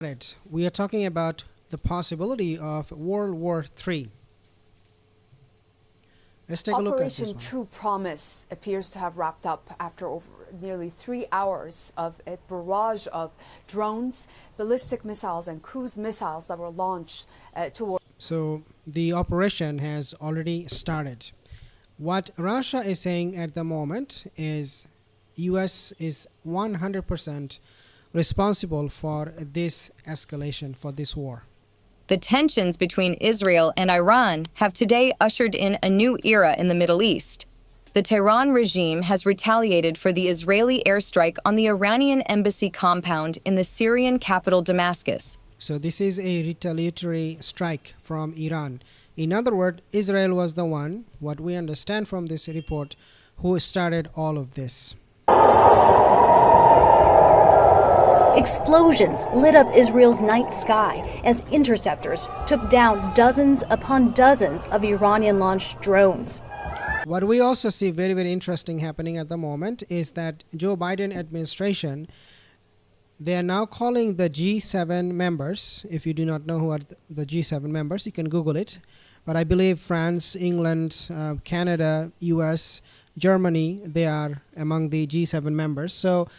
Right. We are talking about the possibility of World War III. Let's take a look at this Operation one. True Promise appears to have wrapped up after nearly 3 hours of a barrage of drones, ballistic missiles, and cruise missiles that were launched toward. So the operation has already started. What Russia is saying at the moment is US is 100% responsible for this escalation, for this war. The tensions between Israel and Iran have today ushered in a new era in the Middle East. The Tehran regime has retaliated for the Israeli airstrike on the Iranian embassy compound in the Syrian capital Damascus. So this is a retaliatory strike from Iran. In other words, Israel was the one, what we understand from this report, who started all of this. Explosions lit up Israel's night sky as interceptors took down dozens upon dozens of Iranian-launched drones. What we also see very, very interesting happening at the moment is that Joe Biden administration, they are now calling the G7 members. If you do not know who are the G7 members, you can Google it. But I believe France, England, Canada, US, Germany, they are among the G7 members. So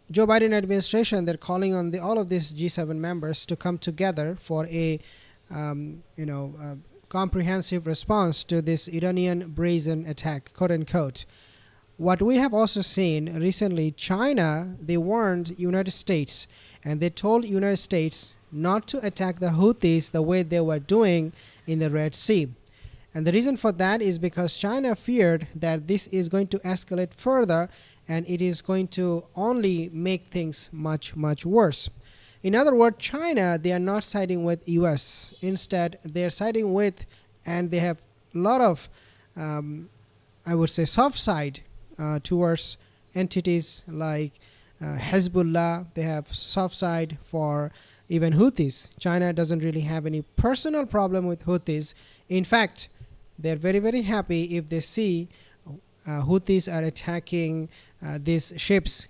Joe Biden administration, they're calling on all of these G7 members to come together for a comprehensive response to this Iranian brazen attack, quote unquote. What we have also seen recently, China, they warned United States, and they told United States not to attack the Houthis the way they were doing in the Red Sea. And the reason for that is because China feared that this is going to escalate further and it is going to only make things much, much worse. In other words, China, they are not siding with US. Instead, they are siding with, and they have a lot of, I would say, soft side towards entities like Hezbollah. They have soft side for even Houthis. China doesn't really have any personal problem with Houthis. In fact, they're very, very happy if they see Houthis are attacking these ships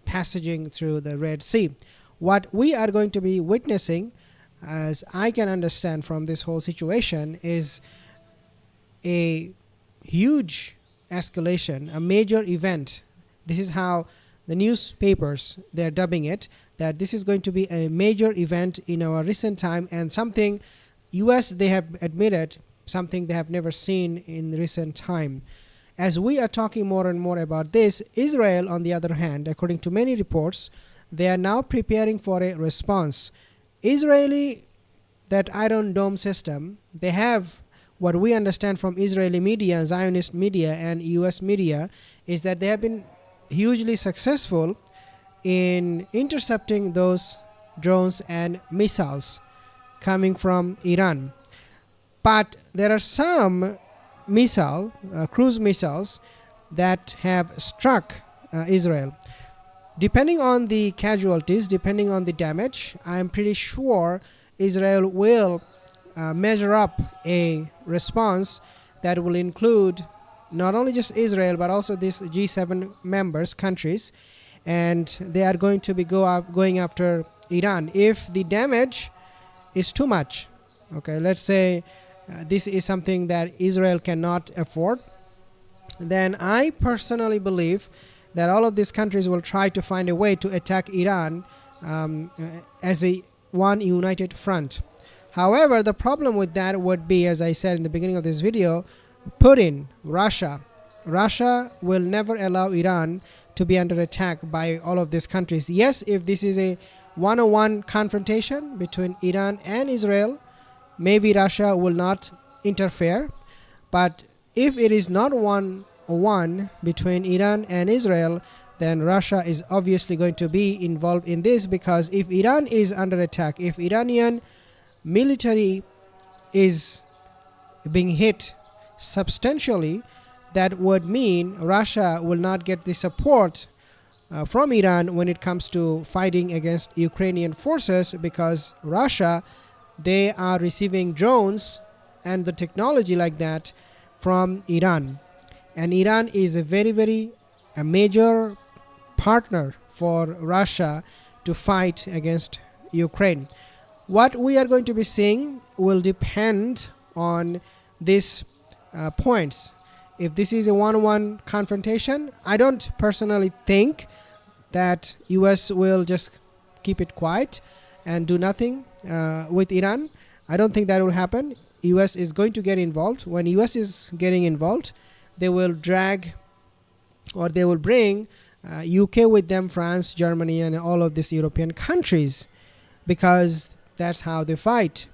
passaging through the Red Sea. What we are going to be witnessing, as I can understand from this whole situation, is a huge escalation, a major event. This is how the newspapers, they're dubbing it, that this is going to be a major event in our recent time, and something US, they have admitted, something they have never seen in recent time. As we are talking more and more about this, Israel, on the other hand, according to many reports, they are now preparing for a response. Israeli, that Iron Dome system, they have, what we understand from Israeli media, Zionist media, and US media, is that they have been hugely successful in intercepting those drones and missiles coming from Iran. But there are some cruise missiles that have struck Israel. Depending on the casualties, depending on the damage, I'm pretty sure Israel will measure up a response that will include not only just Israel, but also these G7 members, countries, and they are going to be going after Iran. If the damage is too much, okay, let's say this is something that Israel cannot afford, then I personally believe that all of these countries will try to find a way to attack Iran as a one united front. However, the problem with that would be, as I said in the beginning of this video, Putin, Russia. Russia will never allow Iran to be under attack by all of these countries. Yes, if this is a one-on-one confrontation between Iran and Israel, maybe Russia will not interfere. But if it is not one between Iran and Israel, then Russia is obviously going to be involved in this, because if Iran is under attack, if Iranian military is being hit substantially, that would mean Russia will not get the support from Iran when it comes to fighting against Ukrainian forces, because Russia, they are receiving drones and the technology like that from Iran. And Iran is a major partner for Russia to fight against Ukraine. What we are going to be seeing will depend on these points. If this is a one-on-one confrontation, I don't personally think that US will just keep it quiet and do nothing with Iran. I don't think that will happen. US is going to get involved. When US is getting involved, they will drag or they will bring UK with them, France, Germany, and all of these European countries, because that's how they fight.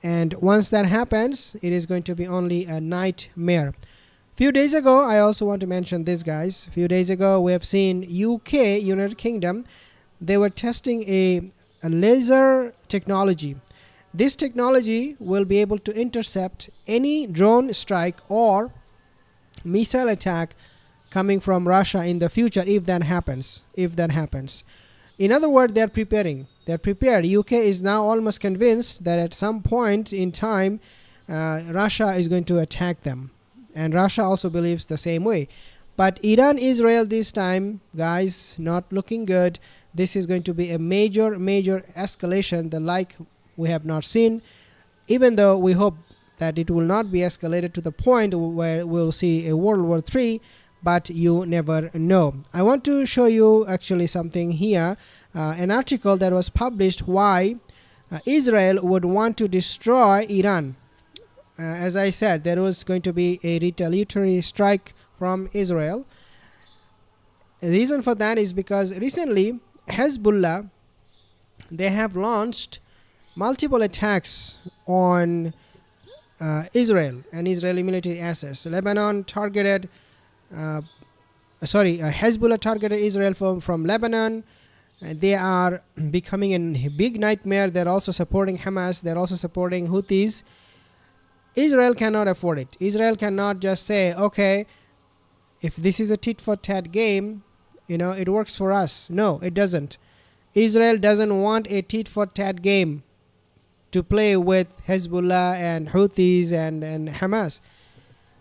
And once that happens, it is going to be only a nightmare. Few days ago, I also want to mention this, guys. Few days ago, we have seen UK, United Kingdom, they were testing a laser technology. This technology will be able to intercept any drone strike or missile attack coming from Russia in the future, if that happens. In other words, they're preparing. They're prepared. UK is now almost convinced that at some point in time, Russia is going to attack them. And Russia also believes the same way. But Iran, Israel this time, guys, not looking good. This is going to be a major escalation, the like we have not seen, even though we hope that it will not be escalated to the point where we'll see a World War III, but you never know. I want to show you actually something here, an article that was published why Israel would want to destroy Iran. As I said, there was going to be a retaliatory strike from Israel. The reason for that is because recently Hezbollah, they have launched multiple attacks on Israel and Israeli military assets. Hezbollah targeted Israel from Lebanon. They are becoming a big nightmare. They're also supporting Hamas. They're also supporting Houthis. Israel cannot afford it. Israel cannot just say, okay, if this is a tit-for-tat game, it works for us. No, it doesn't. Israel doesn't want a tit-for-tat game to play with Hezbollah and Houthis and Hamas,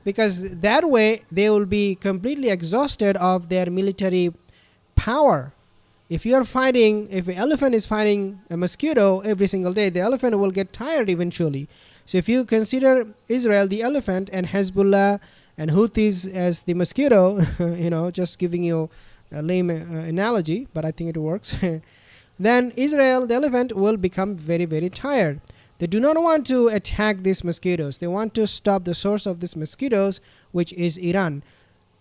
because that way they will be completely exhausted of their military power. If an elephant is fighting a mosquito every single day, the elephant will get tired eventually. So if you consider Israel the elephant and Hezbollah and Houthis as the mosquito, just giving you a lame analogy, but I think it works, then Israel, the elephant, will become very, very tired. They do not want to attack these mosquitoes. They want to stop the source of these mosquitoes, which is Iran.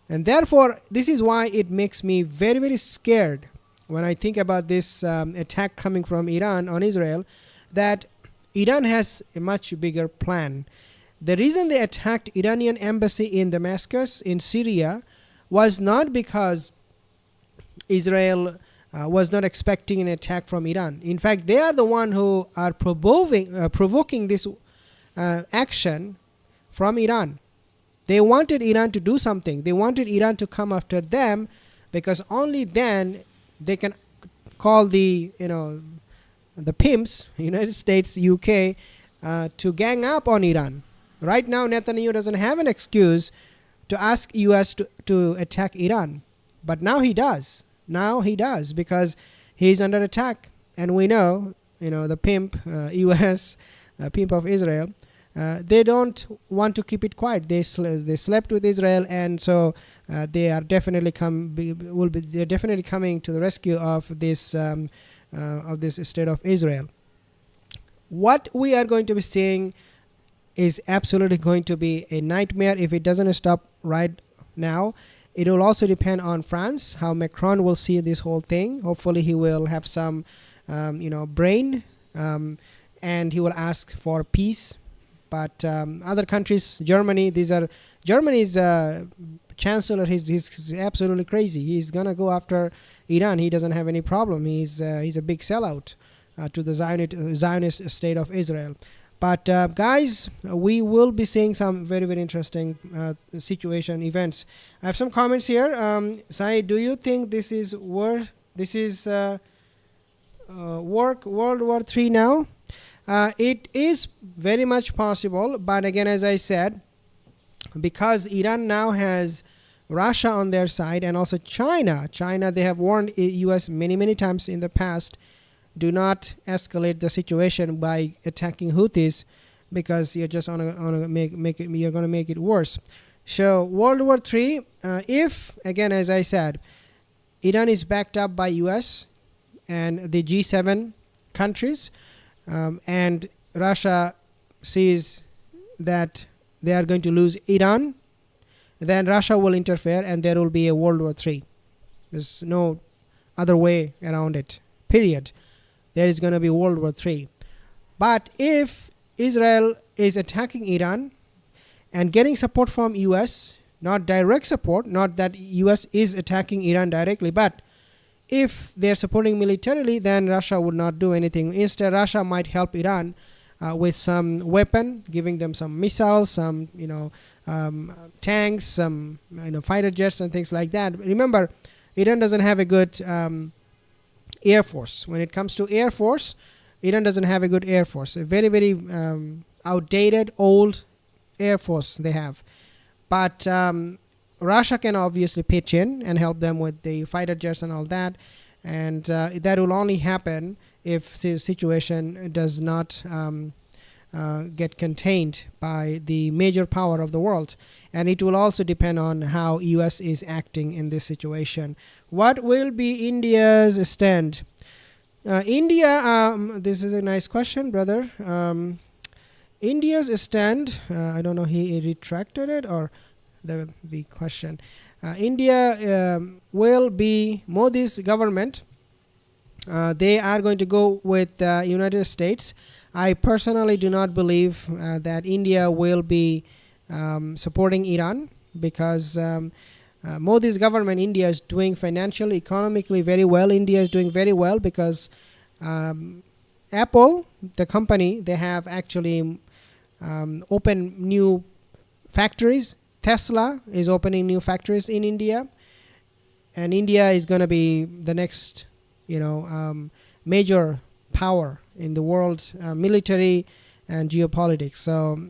And therefore, this is why it makes me very, very scared when I think about this attack coming from Iran on Israel, that Iran has a much bigger plan. The reason they attacked Iranian embassy in Damascus in Syria was not because Israel was not expecting an attack from Iran. In fact, they are the one who are provoking this action from Iran. They wanted Iran to do something. They wanted Iran to come after them, because only then they can call the pimps, United States, UK, to gang up on Iran. Right now, Netanyahu doesn't have an excuse to ask US to attack Iran. But now he does. Because he's under attack. And we know, the pimp, US, pimp of Israel, they don't want to keep it quiet. They slept with Israel, and so they are definitely they're definitely coming to the rescue of this state of Israel. What we are going to be seeing is absolutely going to be a nightmare if it doesn't stop right now. It will also depend on France, how Macron will see this whole thing. Hopefully he will have some brain, and he will ask for peace. But other countries, Germany's chancellor, he's absolutely crazy. He's gonna go after Iran. He doesn't have any problem. He's a big sellout to the Zionist state of Israel. But guys, we will be seeing some very, very interesting events. I have some comments here. Syed, do you think this is World War III now? It is very much possible, but again, as I said, because Iran now has Russia on their side and also China, they have warned US many times in the past do not escalate the situation by attacking Houthis, because you're just gonna make it worse. So World War III, if again, as I said, Iran is backed up by US and the G7 countries, and Russia sees that they are going to lose Iran, then Russia will interfere and there will be a World War III. There's no other way around it, period. There is going to be World War III. But if Israel is attacking Iran and getting support from US, not direct support, not that US is attacking Iran directly, but if they're supporting militarily, then Russia would not do anything. Instead, Russia might help Iran with some weapon, giving them some missiles, some tanks, some fighter jets and things like that. Remember, Iran doesn't have a good air force. When it comes to air force, Iran doesn't have a good air force. A very, very outdated, old air force they have. But Russia can obviously pitch in and help them with the fighter jets and all that. And that will only happen if the situation does not get contained by the major power of the world. And it will also depend on how US is acting in this situation. What will be India's stand? India, this is a nice question, brother. India's stand, I don't know, he retracted it or the question. India will be Modi's government. They are going to go with the United States. I personally do not believe that India will be supporting Iran, because Modi's government, India, is doing financially, economically very well. India is doing very well because Apple, the company, they have actually opened new factories. Tesla is opening new factories in India, and India is going to be the next major power in the world, military and geopolitics. So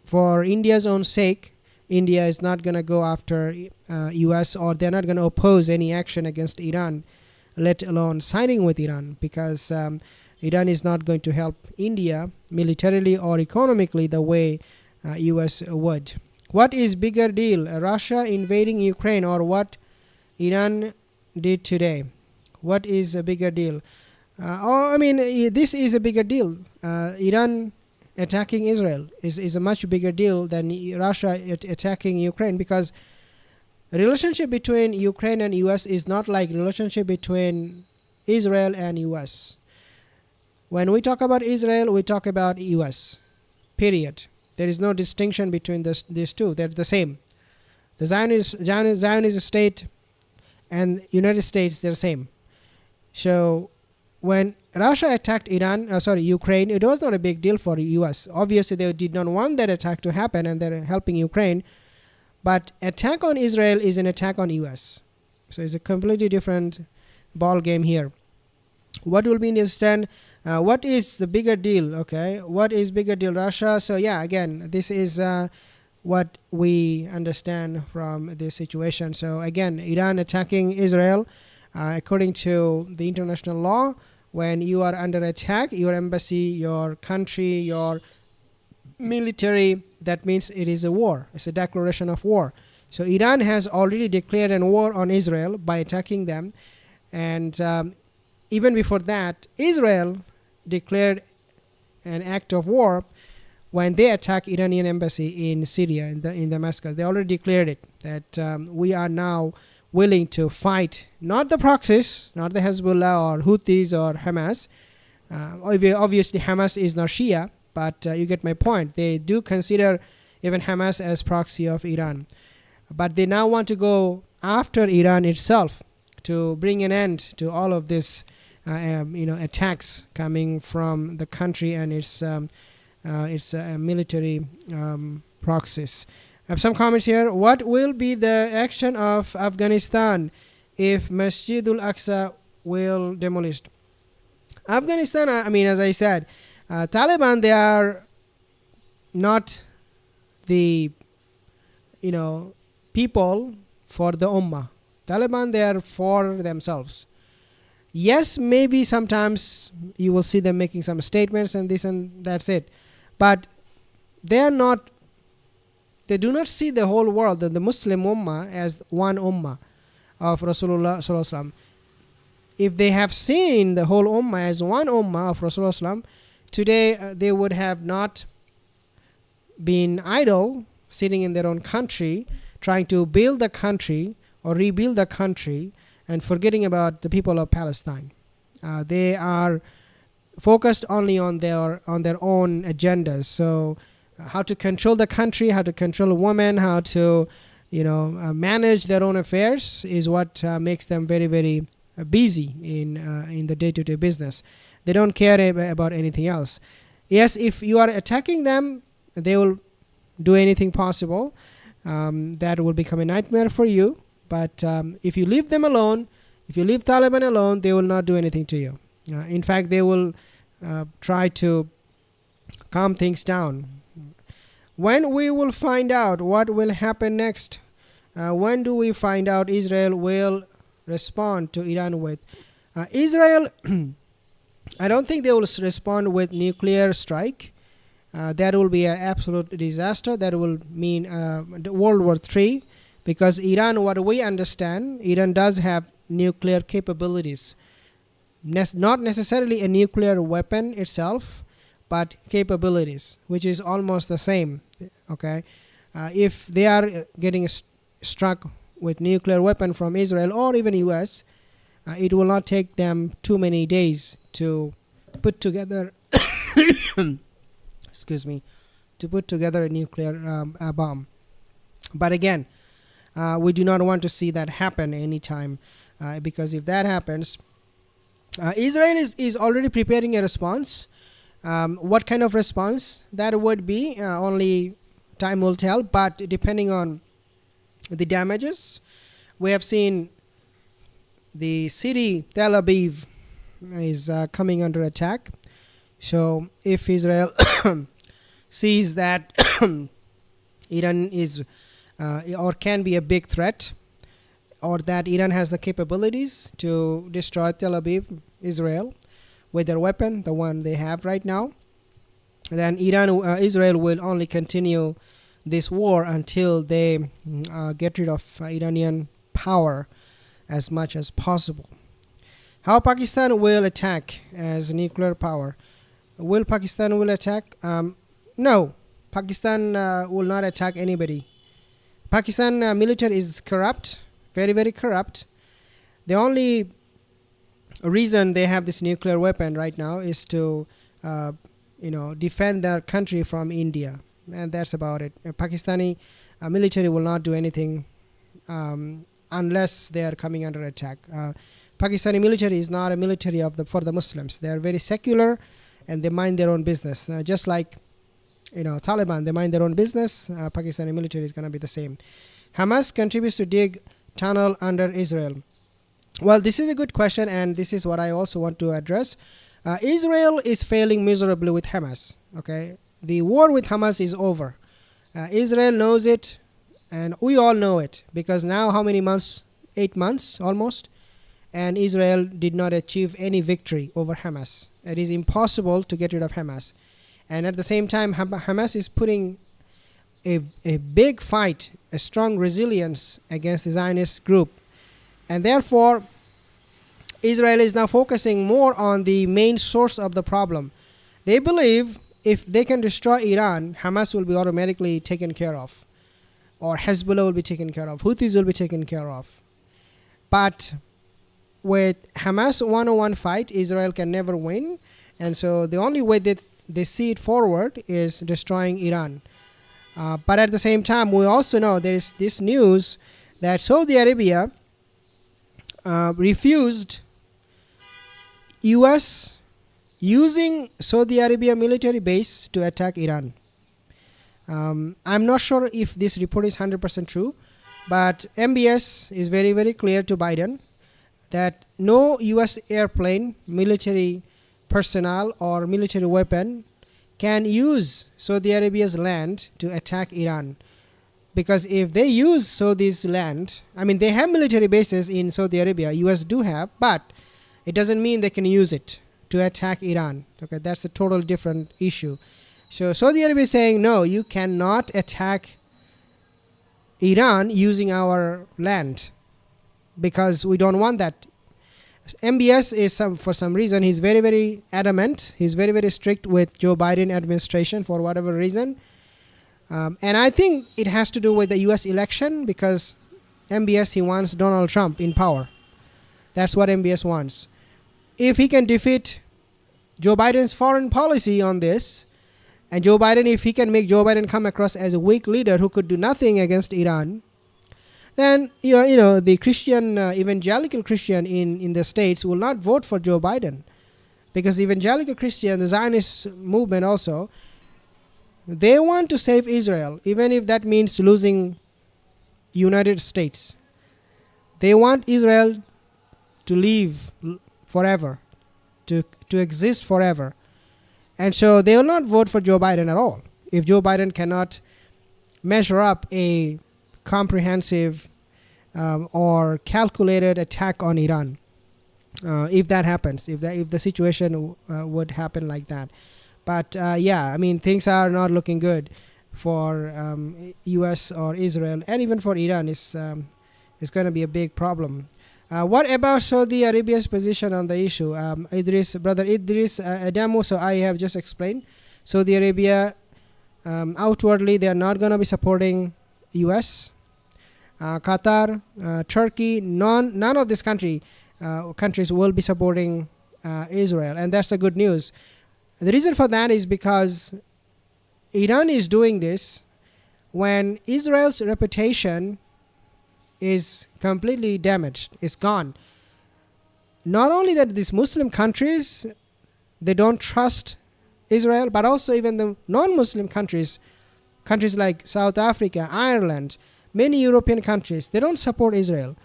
for India's own sake, India is not going to go after US, or they're not going to oppose any action against Iran, let alone siding with Iran, because Iran is not going to help India militarily or economically the way US would. What is bigger deal, Russia invading Ukraine or what Iran did today? What is a bigger deal? This is a bigger deal. Iran attacking Israel is a much bigger deal than Russia attacking Ukraine, because the relationship between Ukraine and US is not like relationship between Israel and US. When we talk about Israel, we talk about US, period. There is no distinction between these two. They're the same. The Zionist state and United States, they're the same. So when Russia attacked Ukraine, it was not a big deal for the US. Obviously, they did not want that attack to happen, and they're helping Ukraine. But attack on Israel is an attack on US. So it's a completely different ball game here. What will be in the stand? What is the bigger deal? Okay, what is bigger deal? Russia. So yeah, again, this is what we understand from this situation. So again, Iran attacking Israel, according to the international law, when you are under attack, your embassy, your country, your military, that means it is a war. It's a declaration of war. So Iran has already declared a war on Israel by attacking them. And even before that, Israel declared an act of war when they attacked Iranian embassy in Syria, in Damascus. They already declared it, that we are now willing to fight, not the proxies, not the Hezbollah or Houthis or Hamas. Obviously, Hamas is not Shia, but you get my point. They do consider even Hamas as proxy of Iran. But they now want to go after Iran itself to bring an end to all of this attacks coming from the country and its military proxies. I have some comments here. What will be the action of Afghanistan if Masjidul Aqsa will demolished? Afghanistan, as I said, Taliban, they are not the people for the Ummah. Taliban, they are for themselves. Yes, maybe sometimes you will see them making some statements and this and that's it. But they do not see the whole world, the Muslim Ummah, as one Ummah of Rasulullah Sallallahu Alaihi Wasallam. If they have seen the whole Ummah as one Ummah of Rasulullah Sallallahu Alaihi Wasallam, today they would have not been idle, sitting in their own country, trying to build the country or rebuild the country and forgetting about the people of Palestine. They are focused only on their own agendas. So how to control the country, how to control women, how to manage their own affairs is what makes them very, very busy in the day-to-day business. They don't care about anything else. Yes, if you are attacking them, they will do anything possible. That will become a nightmare for you. But if you leave them alone, if you leave Taliban alone, they will not do anything to you. In fact, they will try to calm things down. When we will find out what will happen next? When do we find out Israel will respond to Iran with? Israel, I don't think they will respond with nuclear strike. That will be an absolute disaster. That will mean World War III. Because Iran, what we understand, Iran does have nuclear capabilities. Not necessarily a nuclear weapon itself, but capabilities, which is almost the same. Okay, if they are getting struck with nuclear weapon from Israel or even US, it will not take them too many days to put together to put together a nuclear bomb. But again, we do not want to see that happen anytime, because if that happens, Israel is already preparing a response. What kind of response that would be, only time will tell. But depending on the damages, we have seen the city Tel Aviv is coming under attack. So if Israel sees that Iran is or can be a big threat, or that Iran has the capabilities to destroy Tel Aviv, Israel, with their weapon, the one they have right now, then Israel will only continue this war until they get rid of Iranian power as much as possible. How Pakistan will attack as a nuclear power? Will Pakistan attack? No, Pakistan will not attack anybody. Pakistan military is corrupt, very, very corrupt. The only reason they have this nuclear weapon right now is to defend their country from India, and that's about it. Pakistani military will not do anything unless they are coming under attack. Pakistani military is not a military for the Muslims. They are very secular and they mind their own business, just like Taliban, they mind their own business. Pakistani military is going to be the same. Hamas contributes to dig tunnel under Israel. Well, this is a good question, and this is what I also want to address. Israel is failing miserably with Hamas. Okay, the war with Hamas is over. Israel knows it, and we all know it, because now how many months? 8 months almost, and Israel did not achieve any victory over Hamas. It is impossible to get rid of Hamas. And at the same time, Hamas is putting a big fight, a strong resilience against the Zionist group. And therefore, Israel is now focusing more on the main source of the problem. They believe if they can destroy Iran, Hamas will be automatically taken care of, or Hezbollah will be taken care of, Houthis will be taken care of. But with Hamas one-on-one fight, Israel can never win. And so the only way that they see it forward is destroying Iran. But at the same time, we also know there is this news that Saudi Arabia refused US using Saudi Arabia military base to attack Iran. I'm not sure if this report is 100% true, but MBS is very, very clear to Biden that no US airplane, military personnel or military weapon can use Saudi Arabia's land to attack Iran. Because if they use Saudi's land, I mean, they have military bases in Saudi Arabia, US do have, but it doesn't mean they can use it to attack Iran. Okay, that's a total different issue. So Saudi Arabia is saying, no, you cannot attack Iran using our land because we don't want that. MBS is for some reason, he's very, very adamant. He's very, very strict with Joe Biden administration for whatever reason. And I think it has to do with the US election because MBS, he wants Donald Trump in power. That's what MBS wants. If he can defeat Joe Biden's foreign policy on this, and Joe Biden, if he can make Joe Biden come across as a weak leader who could do nothing against Iran, then the Christian, evangelical Christian in the States will not vote for Joe Biden. Because the evangelical Christian, the Zionist movement also, they want to save Israel, even if that means losing United States. They want Israel to live forever, to exist forever. And so they will not vote for Joe Biden at all if Joe Biden cannot measure up a comprehensive or calculated attack on Iran. If that happens, if the situation would happen like that. But yeah, I mean, things are not looking good for US or Israel, and even for Iran is going to be a big problem. What about Saudi Arabia's position on the issue? Brother Idris Adamu, so I have just explained. Saudi Arabia, outwardly, they are not going to be supporting US, Qatar, Turkey, none of these countries will be supporting Israel, and that's the good news. The reason for that is because Iran is doing this when Israel's reputation is completely damaged, it's gone. Not only that these Muslim countries, they don't trust Israel, but also even the non-Muslim countries like South Africa, Ireland, many European countries, they don't support Israel.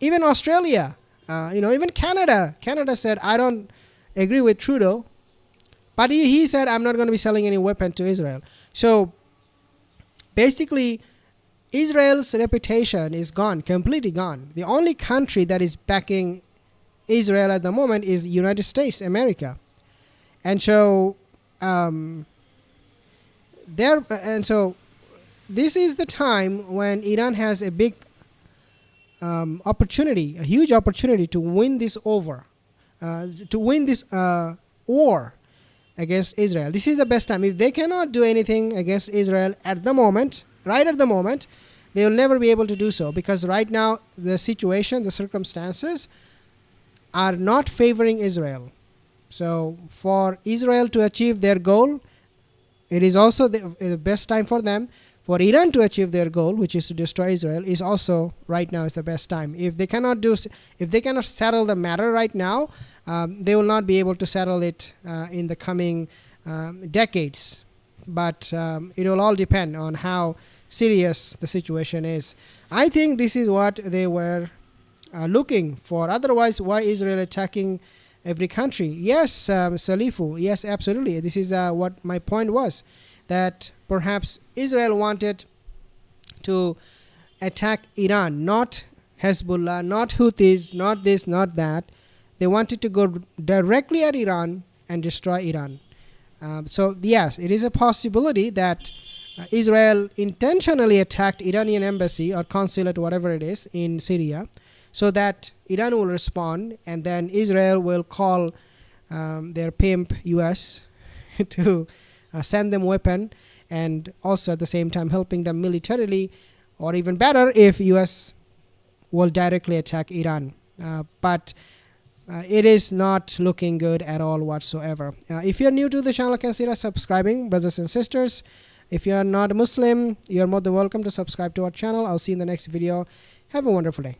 Even Australia, even Canada. Canada said, I don't agree with Trudeau, but he said, I'm not going to be selling any weapon to Israel. So basically, Israel's reputation is gone, completely gone. The only country that is backing Israel at the moment is United States, America. And so this is the time when Iran has a big opportunity, a huge opportunity to win this war against Israel. This is the best time. If they cannot do anything against Israel at the moment, right at the moment, they will never be able to do so, because right now the situation, the circumstances are not favoring Israel. So for Israel to achieve their goal, it is also the best time for them. For Iran to achieve their goal, which is to destroy Israel, is also right now is the best time. If they cannot settle the matter right now, they will not be able to settle it in the coming decades. But it will all depend on how serious the situation is. I think this is what they were looking for. Otherwise, why Israel attacking every country? Yes, Salifu, yes, absolutely. This is what my point was, that perhaps Israel wanted to attack Iran, not Hezbollah, not Houthis, not this, not that. They wanted to go directly at Iran and destroy Iran. So yes, it is a possibility that Israel intentionally attacked Iranian embassy or consulate, whatever it is, in Syria, so that Iran will respond, and then Israel will call their pimp US to send them weapon, and also at the same time helping them militarily, or even better if US will directly attack Iran. But it is not looking good at all whatsoever. If you're new to the channel, consider subscribing, brothers and sisters. If you are not a Muslim, you're more than welcome to subscribe to our channel. I'll see you in the next video. Have a wonderful day.